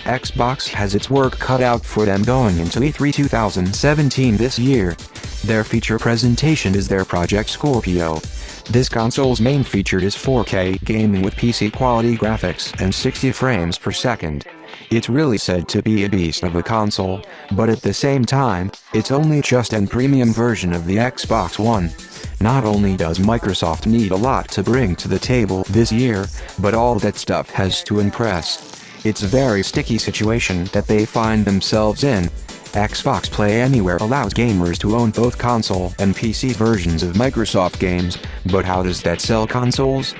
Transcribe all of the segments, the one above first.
Xbox has its work cut out for them going into E3 2017 this year. Their feature presentation is their Project Scorpio. This console's main feature is 4K gaming with PC quality graphics and 60 frames per second. It's really said to be a beast of a console, but at the same time, it's only just an premium version of the Xbox One. Not only does Microsoft need a lot to bring to the table this year, but all that stuff has to impress. It's a very sticky situation that they find themselves in. Xbox Play Anywhere allows gamers to own both console and PC versions of Microsoft games, but how does that sell consoles?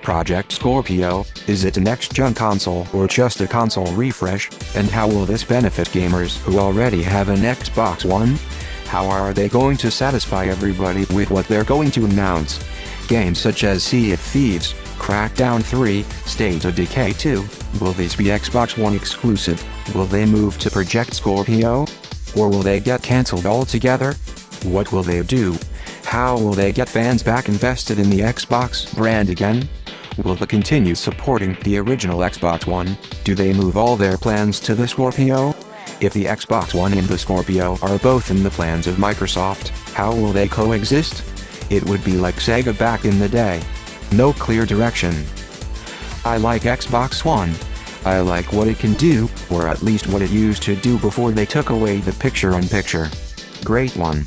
Project Scorpio, is it a next-gen console or just a console refresh, and how will this benefit gamers who already have an Xbox One? How are they going to satisfy everybody with what they're going to announce? Games such as Sea of Thieves, Crackdown 3, State of Decay 2, will these be Xbox One exclusive? Will they move to Project Scorpio? Or will they get cancelled altogether? What will they do? How will they get fans back invested in the Xbox brand again? Will they continue supporting the original Xbox One? Do they move all their plans to the Scorpio? If the Xbox One and the Scorpio are both in the plans of Microsoft, how will they coexist? It would be like Sega back in the day. No clear direction. I like Xbox One. I like what it can do, or at least what it used to do before they took away the picture-in-picture. Great one.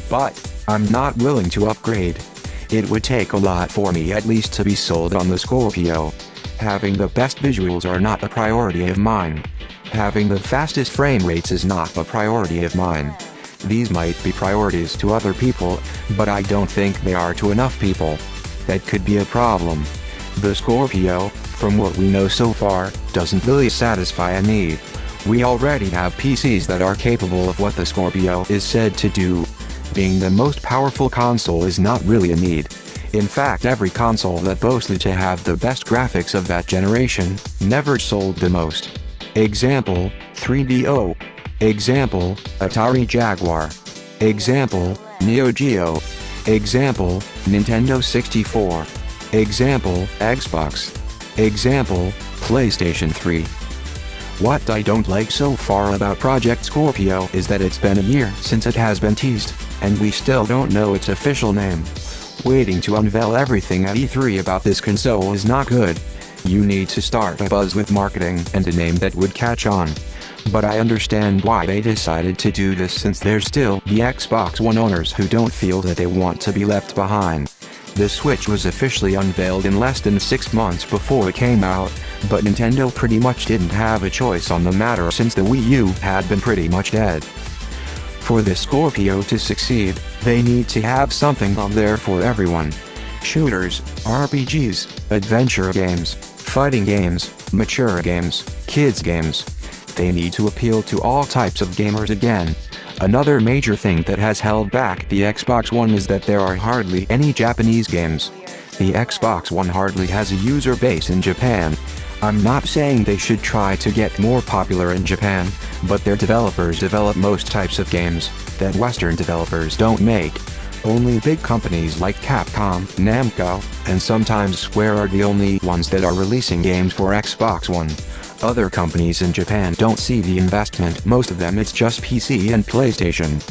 But I'm not willing to upgrade. It would take a lot for me at least to be sold on the Scorpio. Having the best visuals are not a priority of mine. Having the fastest frame rates is not a priority of mine. These might be priorities to other people, but I don't think they are to enough people. That could be a problem. The Scorpio, from what we know so far, doesn't really satisfy a need. We already have PCs that are capable of what the Scorpio is said to do. Being the most powerful console is not really a need. In fact, every console that boasted to have the best graphics of that generation never sold the most. Example, 3DO. Example, Atari Jaguar. Example, Neo Geo. Example, Nintendo 64. Example, Xbox. Example, PlayStation 3. What I don't like so far about Project Scorpio is that it's been a year since it has been teased, and we still don't know its official name. Waiting to unveil everything at E3 about this console is not good. You need to start a buzz with marketing and a name that would catch on. But I understand why they decided to do this, since there's still the Xbox One owners who don't feel that they want to be left behind. The Switch was officially unveiled in less than 6 months before it came out, but Nintendo pretty much didn't have a choice on the matter since the Wii U had been pretty much dead. For the Scorpio to succeed, they need to have something on there for everyone. Shooters, RPGs, adventure games, fighting games, mature games, kids games. They need to appeal to all types of gamers again. Another major thing that has held back the Xbox One is that there are hardly any Japanese games. The Xbox One hardly has a user base in Japan. I'm not saying they should try to get more popular in Japan, but their developers develop most types of games that Western developers don't make. Only big companies like Capcom, Namco, and sometimes Square are the only ones that are releasing games for Xbox One. Other companies in Japan don't see the investment. Most of them it's just PC and PlayStation.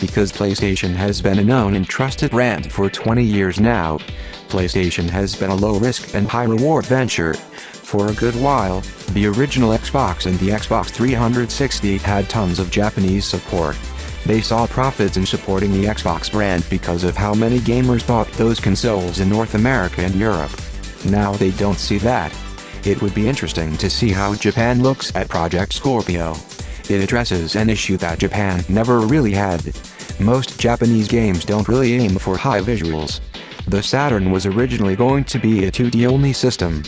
Because PlayStation has been a known and trusted brand for 20 years now. PlayStation has been a low-risk and high-reward venture. For a good while, the original Xbox and the Xbox 360 had tons of Japanese support. They saw profits in supporting the Xbox brand because of how many gamers bought those consoles in North America and Europe. Now they don't see that. It would be interesting to see how Japan looks at Project Scorpio. It addresses an issue that Japan never really had. Most Japanese games don't really aim for high visuals. The Saturn was originally going to be a 2D-only system.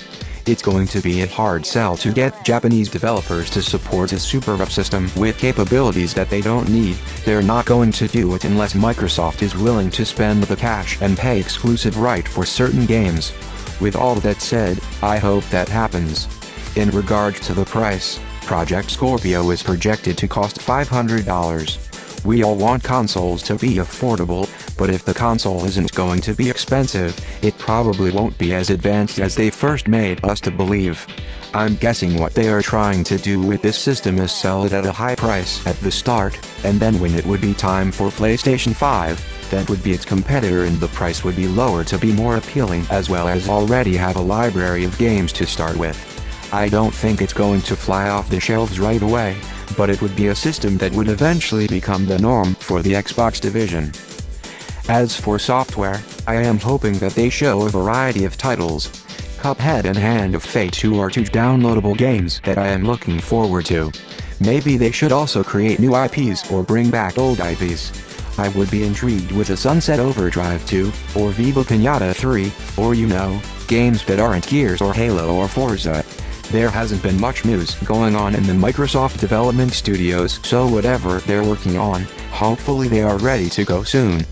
It's going to be a hard sell to get Japanese developers to support a super-up system with capabilities that they don't need. They're not going to do it unless Microsoft is willing to spend the cash and pay exclusive right for certain games. With all that said, I hope that happens. In regard to the price, Project Scorpio is projected to cost $500. We all want consoles to be affordable, but if the console isn't going to be expensive, it probably won't be as advanced as they first made us to believe. I'm guessing what they are trying to do with this system is sell it at a high price at the start, and then when it would be time for PlayStation 5, that would be its competitor and the price would be lower to be more appealing, as well as already have a library of games to start with. I don't think it's going to fly off the shelves right away, but it would be a system that would eventually become the norm for the Xbox division. As for software, I am hoping that they show a variety of titles. Cuphead and Hand of Fate 2 are two downloadable games that I am looking forward to. Maybe they should also create new IPs or bring back old IPs. I would be intrigued with a Sunset Overdrive 2, or Viva Pinata 3, or games that aren't Gears or Halo or Forza. There hasn't been much news going on in the Microsoft development studios, so whatever they're working on, hopefully they are ready to go soon.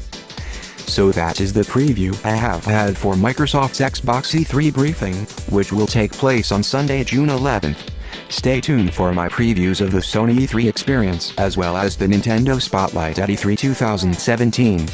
So that is the preview I have had for Microsoft's Xbox E3 briefing, which will take place on Sunday, June 11th. Stay tuned for my previews of the Sony E3 experience as well as the Nintendo Spotlight at E3 2017.